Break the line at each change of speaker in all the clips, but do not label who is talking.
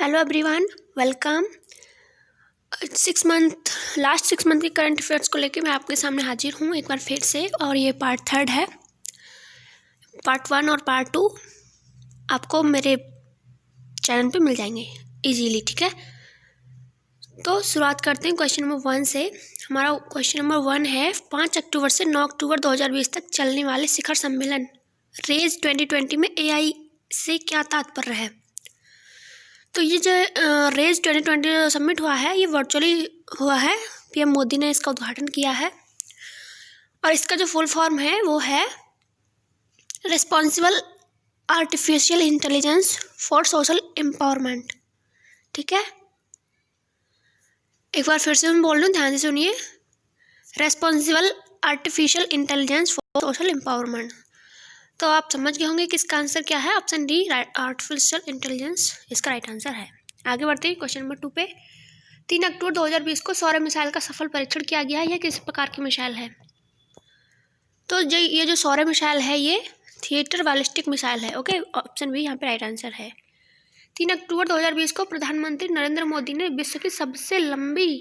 Hello everyone, welcome. Last 6 month के current affairs को लेके मैं आपके सामने हाजिर हूँ एक बार फिर से। और ये पार्ट 3 है। पार्ट 1 और पार्ट 2 आपको मेरे चैनल पे मिल जाएंगे इजीली, ठीक है। तो शुरुआत करते हैं क्वेश्चन नंबर 1 से। हमारा क्वेश्चन नंबर 1 है, 5 अक्टूबर से 9 अक्टूबर 2020 तक चलने वाले शिखर सम्मेलन रेज 2020 में AI से क्या तात्पर्य है। तो ये जो रेज 2020 समिट हुआ है, ये वर्चुअली हुआ है। PM मोदी ने इसका उद्घाटन किया है और इसका जो फुल फॉर्म है वो है responsible artificial intelligence for social empowerment, ठीक है। एक बार फिर से मैं बोल रही हूँ, ध्यान से सुनिए। Responsible artificial intelligence for social empowerment. तो आप समझ गए होंगे कि इसका आंसर क्या है। ऑप्शन डी, आर्टिफिशियल इंटेलिजेंस, इसका राइट आंसर है। आगे बढ़ते हैं क्वेश्चन नंबर 2 पे। 3 अक्टूबर 2020 को सौर मिसाइल का सफल परीक्षण किया गया है। यह किस प्रकार की मिसाइल है। तो ये जो सौर मिसाइल है ये थिएटर बैलिस्टिक मिसाइल है। ओके, ऑप्शन बी यहाँ पे राइट आंसर है। 3 अक्टूबर 2020 को प्रधानमंत्री नरेंद्र मोदी ने विश्व की सबसे लंबी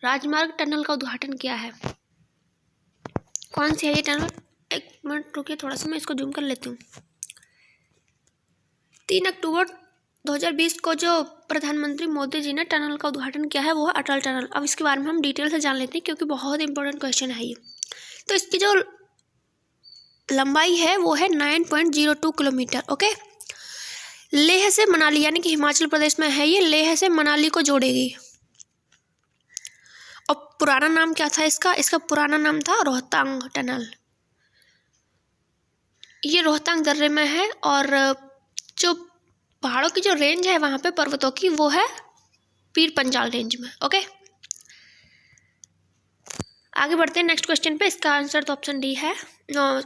राजमार्ग टनल का उद्घाटन किया है। कौन सी है ये टनल। एक मिनट रुकिए, थोड़ा सा मैं इसको जूम कर लेती हूँ। 3 अक्टूबर 2020 को जो प्रधानमंत्री मोदी जी ने टनल का उद्घाटन किया है वो है अटल टनल। अब इसके बारे में हम डिटेल से जान लेते हैं क्योंकि बहुत इंपॉर्टेंट क्वेश्चन है ये। तो इसकी जो लंबाई है वो है 9.02 किलोमीटर। ओके, लेह से मनाली, यानी कि हिमाचल प्रदेश में है ये, लेह से मनाली को जोड़ेगी। और पुराना नाम क्या था इसका पुराना नाम था रोहतांग टनल। ये रोहतांग दर्रे में है और जो पहाड़ों की जो रेंज है वहाँ पे पर्वतों की, वो है पीर पंजाल रेंज में। ओके, आगे बढ़ते हैं नेक्स्ट क्वेश्चन पे। इसका आंसर तो ऑप्शन डी है,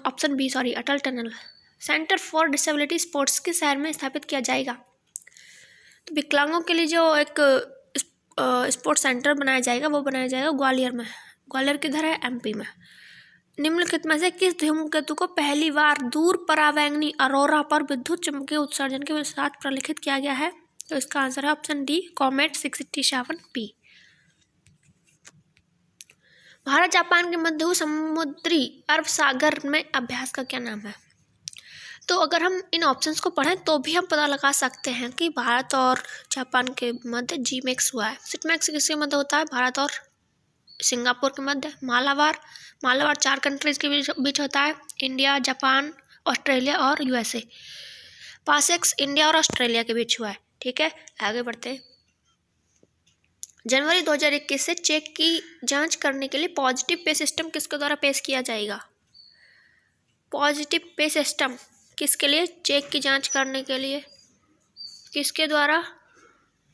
option B sorry, Atal tunnel. Centre for disability sports के शहर में स्थापित किया जाएगा। तो विकलांगों के लिए जो एक स्पोर्ट्स सेंटर बनाया जाएगा वो बनाया जाएगा ग्वालियर में। ग्वालियर किधर है, MP में। निम्नलिखित में से किस धूमकेतु को पहली बार दूर परावैंगनी अरोरा पर विद्युत चुम्बकीय उत्सर्जन के साथ प्रलेखित किया गया है। तो इसका आंसर है option D, comet 687P। Bharat Japan के मध्य समुद्री अरब सागर में अभ्यास का क्या नाम है। तो अगर हम इन ऑप्शंस को पढ़ें तो भी हम पता लगा सकते हैं कि भारत और जापान के मध्य GMEX हुआ है। SITMEX किसके मध्य होता है, भारत और सिंगापुर के मध्य। मालाबार 4 कंट्रीज के बीच होता है, इंडिया, जापान, ऑस्ट्रेलिया और USA। पासेक्स इंडिया और ऑस्ट्रेलिया के बीच हुआ है, ठीक है। आगे बढ़ते हैं। जनवरी 2021 से चेक की जांच करने के लिए पॉजिटिव पे सिस्टम किसके द्वारा पेश किया जाएगा। पॉजिटिव पे सिस्टम किसके लिए, चेक की जांच करने के लिए किसके द्वारा,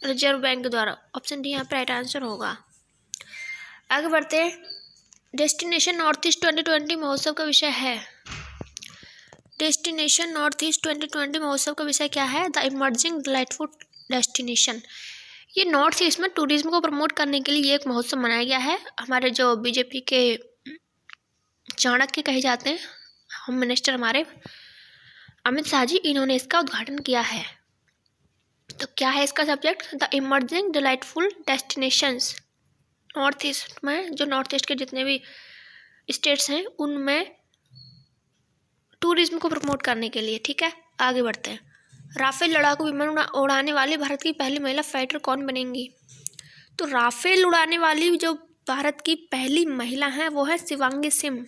रिजर्व बैंक के द्वारा। ऑप्शन डी यहाँ पे राइट आंसर होगा। आगे बढ़ते हैं। डेस्टिनेशन नॉर्थ ईस्ट 2020 महोत्सव का विषय है। डेस्टिनेशन नॉर्थ ईस्ट 2020 महोत्सव का विषय क्या है, द इमर्जिंग डिलाइटफुल डेस्टिनेशन। ये नॉर्थ ईस्ट में टूरिज्म को प्रमोट करने के लिए एक महोत्सव मनाया गया है। हमारे जो BJP के चाणक्य कहे जाते हैं, होम मिनिस्टर हमारे अमित शाह जी, इन्होंने इसका उद्घाटन किया है। तो क्या है इसका subject, the emerging delightful destinations. North east में, जो नॉर्थ ईस्ट के जितने भी स्टेट्स हैं उनमें टूरिज्म को प्रमोट करने के लिए, ठीक है। आगे बढ़ते हैं। राफेल लड़ाकू विमान उड़ाने वाली भारत की पहली महिला फाइटर कौन बनेंगी। तो राफेल उड़ाने वाली जो भारत की पहली महिला हैं वो है शिवांगी सिंह,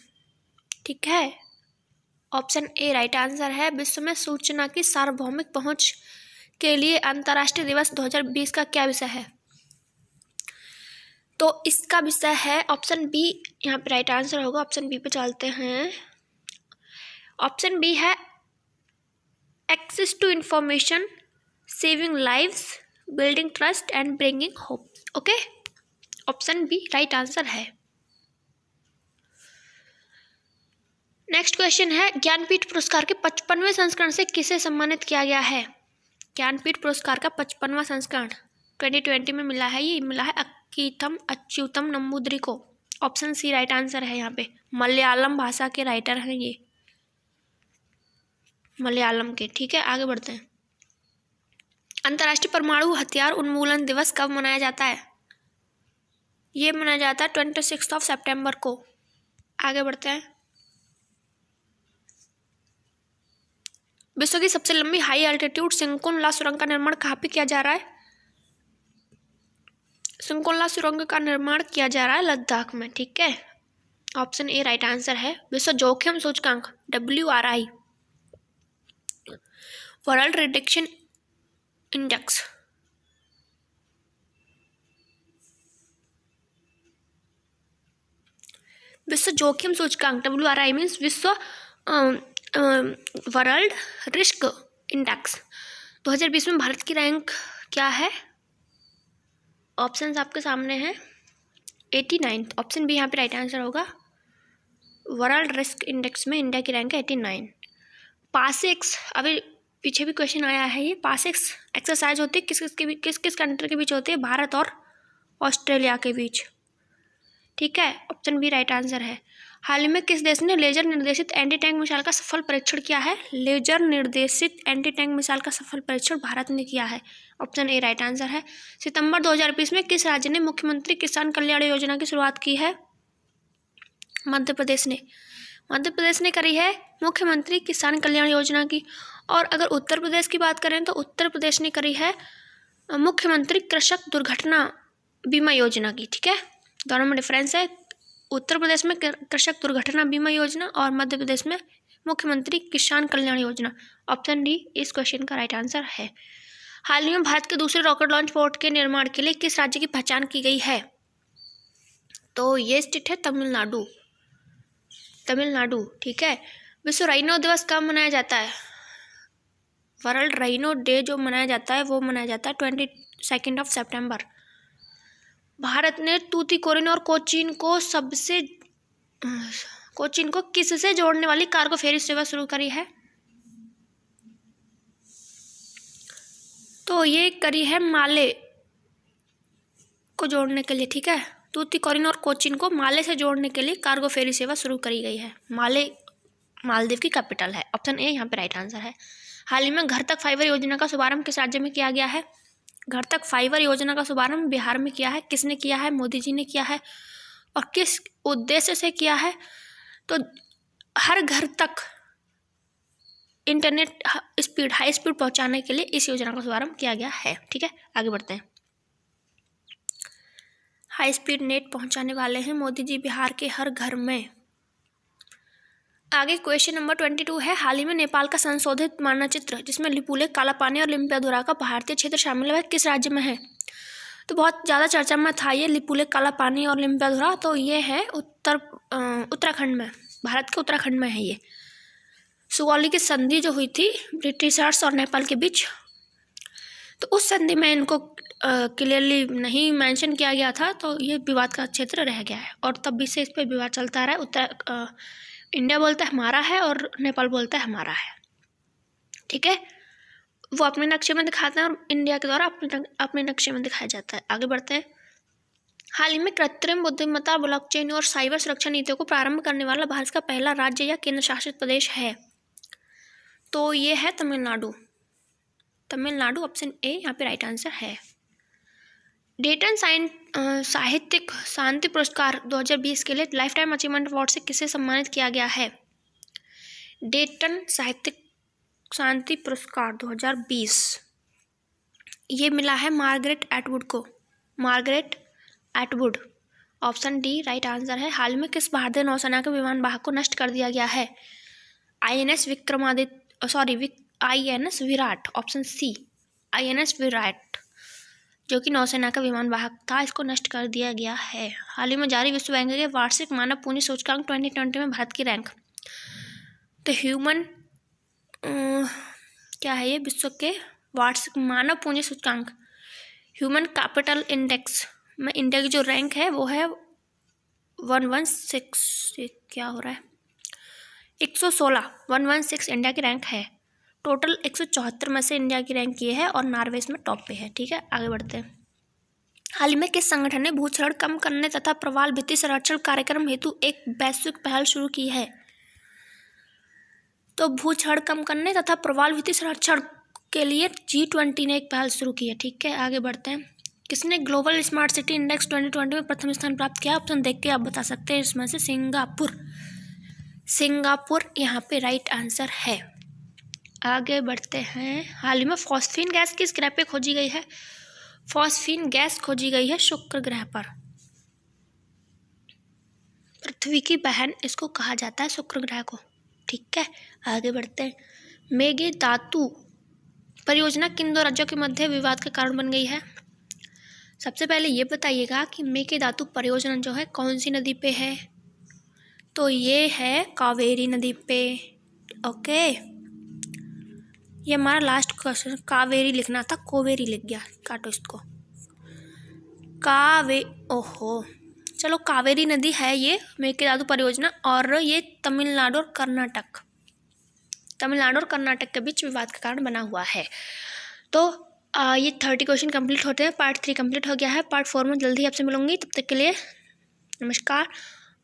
ठीक है। ऑप्शन ए राइट आंसर है। विश्व में सूचना की सार्वभौमिक पहुंच के लिए अंतर्राष्ट्रीय दिवस 2020 का क्या विषय है। तो इसका विषय है ऑप्शन बी, यहाँ पे राइट आंसर होगा। ऑप्शन बी पे चलते हैं। ऑप्शन बी है access to information, saving lives, building trust and bringing hope. Okay, option B right answer है। नेक्स्ट क्वेश्चन है, ज्ञानपीठ पुरस्कार के 55वें संस्करण से किसे सम्मानित किया गया है। ज्ञानपीठ पुरस्कार का 55वां संस्करण 2020 में मिला है। ये मिला है अकीथम अच्युतम नंबूदरी को। ऑप्शन सी राइट आंसर है। यहाँ पे मलयालम भाषा के राइटर हैं ये, मलयालम के, ठीक है। आगे बढ़ते हैं। अंतर्राष्ट्रीय परमाणु हथियार उन्मूलन दिवस कब मनाया जाता है? ये मनाया जाता है 26 सितंबर को। आगे बढ़ते हैं। विश्व की सबसे लंबी हाई अल्टीट्यूड सिंकोनला सुरंग का निर्माण कहाँ पे किया जा रहा है? सिंकोनला सुरंग का निर्माण किया जा रहा है लद्दाख में। ठीक है, ऑप्शन ए राइट आंसर है। विश्व जोखिम सूचकांक WRI, वर्ल्ड रिडक्शन इंडेक्स, विश्व जोखिम सूचकांक WRI मीन्स विश्व वर्ल्ड रिस्क इंडेक्स 2020 में भारत की रैंक क्या है? ऑप्शंस आपके सामने हैं। 89, ऑप्शन बी यहाँ पे राइट आंसर होगा। वर्ल्ड रिस्क इंडेक्स में इंडिया की रैंक है 89। पासिक्स, अभी पीछे भी क्वेश्चन आया है, ये पासिक्स एक्सरसाइज होती है किस किस कंट्री के बीच होती है? भारत और ऑस्ट्रेलिया के बीच। ठीक है, ऑप्शन बी राइट आंसर है। हाल ही में किस देश ने लेजर निर्देशित एंटी टैंक मिसाइल का सफल परीक्षण किया है? लेजर निर्देशित एंटी टैंक मिसाइल का सफल परीक्षण भारत ने किया है। ऑप्शन ए राइट आंसर है। सितंबर 2020 में किस राज्य ने मुख्यमंत्री किसान कल्याण योजना की शुरुआत की है? मध्य प्रदेश ने। मध्य प्रदेश ने करी है मुख्यमंत्री किसान कल्याण योजना की। और अगर उत्तर प्रदेश की बात करें तो उत्तर प्रदेश ने करी है मुख्यमंत्री कृषक दुर्घटना बीमा योजना की। ठीक है, दोनों में डिफरेंस है। उत्तर प्रदेश में कृषक दुर्घटना बीमा योजना और मध्य प्रदेश में मुख्यमंत्री किसान कल्याण योजना। ऑप्शन डी इस क्वेश्चन का राइट आंसर है। हाल ही में भारत के दूसरे रॉकेट लॉन्च पोर्ट के निर्माण के लिए किस राज्य की पहचान की गई है? तो ये स्टेट है तमिलनाडु। तमिलनाडु। ठीक है, विश्व राइनो दिवस कब मनाया जाता है? वर्ल्ड राइनो डे जो मनाया जाता है वो मनाया जाता है 22 सितंबर। भारत ने तूतीकोरिन और कोचीन को किससे जोड़ने वाली कार्गो फेरी सेवा शुरू करी है? तो ये करी है माले को जोड़ने के लिए। ठीक है, तूतीकोरिन और कोचीन को माले से जोड़ने के लिए कार्गो फेरी सेवा शुरू करी गई है। माले मालदीव की कैपिटल है। ऑप्शन ए यहाँ पे राइट आंसर है। हाल ही में घर तक फाइबर योजना का शुभारंभ किस राज्य में किया गया है? घर तक फाइबर योजना का शुभारंभ बिहार में किया है। किसने किया है? मोदी जी ने किया है। और किस उद्देश्य से किया है? तो हर घर तक इंटरनेट स्पीड हाई स्पीड पहुंचाने के लिए इस योजना का शुभारंभ किया गया है। ठीक है, आगे बढ़ते हैं। हाई स्पीड नेट पहुंचाने वाले हैं मोदी जी बिहार के हर घर में। आगे क्वेश्चन नंबर 22 है। हाल ही में नेपाल का संशोधित मानचित्र जिसमें लिपुलेख, कालापानी और लिम्पियाधुरा का भारतीय क्षेत्र शामिल है किस राज्य में है? तो बहुत ज़्यादा चर्चा में था ये लिपुलेख, कालापानी और लिम्पियाधुरा। तो ये है उत्तराखंड में, भारत के उत्तराखंड में है ये। सुगौली की संधि जो हुई थी ब्रिटिशर्स और नेपाल के बीच, तो उस संधि में इनको क्लियरली नहीं मेंशन किया गया था, तो ये विवाद का क्षेत्र रह गया है और तब भी से इस पर विवाद चलता रहा है। इंडिया बोलता है हमारा है और नेपाल बोलता है हमारा है। ठीक है, वो अपने नक्शे में दिखाते हैं और इंडिया के द्वारा अपने नक्शे में दिखाया जाता है। आगे बढ़ते हैं। हाल ही में कृत्रिम बुद्धिमत्ता, ब्लॉकचेन और साइबर सुरक्षा नीतियों को प्रारंभ करने वाला भारत का पहला राज्य या केंद्र शासित प्रदेश है? तो ये है तमिलनाडु। तमिलनाडु, ऑप्शन ए यहाँ पे राइट आंसर है। डेटन साहित्यिक शांति पुरस्कार 2020 के लिए लाइफ टाइम अचीवमेंट अवार्ड से किसे सम्मानित किया गया है? डेटन साहित्यिक शांति पुरस्कार 2020 ये मिला है मार्गरेट एटवुड को। Margaret Atwood, option D right answer है। हाल में किस भारतीय नौसेना के विमान वाहक को नष्ट कर दिया गया है? INS Viraat. Option C INS Viraat जो कि नौसेना का विमान वाहक था, इसको नष्ट कर दिया गया है। हाल ही में जारी विश्व बैंक के वार्षिक मानव पूंजी सूचकांक 2020 में भारत की रैंक, तो ह्यूमन क्या है ये? विश्व के वार्षिक मानव पूंजी सूचकांक ह्यूमन कैपिटल इंडेक्स में इंडिया की जो रैंक है वो है 116। क्या हो रहा है? 116 इंडिया की रैंक है। टोटल 174 में से इंडिया की रैंक ये है और नॉर्वे इसमें टॉप पे है। ठीक है, आगे बढ़ते हैं। हाल ही में किस संगठन ने भूक्षरण कम करने तथा प्रवाल भित्ति संरक्षण कार्यक्रम हेतु एक वैश्विक पहल शुरू की है? तो भूक्षरण कम करने तथा प्रवाल भित्ति संरक्षण के लिए G20 ने एक पहल शुरू की है। ठीक है, आगे बढ़ते हैं। किसने ग्लोबल स्मार्ट सिटी इंडेक्स 2020 में प्रथम स्थान प्राप्त किया? ऑप्शन देख के आप बता सकते हैं। इसमें से सिंगापुर यहाँ पे राइट आंसर है। आगे बढ़ते हैं। हाल ही में फॉस्फीन गैस किस ग्रह पे खोजी गई है? फॉस्फीन गैस खोजी गई है शुक्र ग्रह पर। पृथ्वी की बहन इसको कहा जाता है, शुक्र ग्रह को। ठीक है, आगे बढ़ते हैं। मेघेदातु परियोजना किन दो राज्यों के मध्य विवाद का कारण बन गई है? सबसे पहले ये बताइएगा कि मेघेदातु परियोजना जो है कौन सी नदी पे है? तो ये है कावेरी नदी पे। ओके, ये हमारा लास्ट क्वेश्चन। कावेरी लिखना था, कोवेरी लिख गया, काटो इसको। ओहो, चलो कावेरी नदी है ये मेघेदातु परियोजना, और ये तमिलनाडु और कर्नाटक के बीच विवाद का कारण बना हुआ है। तो ये 30 क्वेश्चन कंप्लीट होते हैं। पार्ट 3 कंप्लीट हो गया है। पार्ट 4 में जल्दी आपसे मिलूंगी। तब तक के लिए नमस्कार,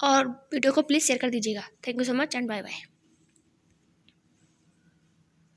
और वीडियो को प्लीज़ शेयर कर दीजिएगा। Thank you so much and bye bye.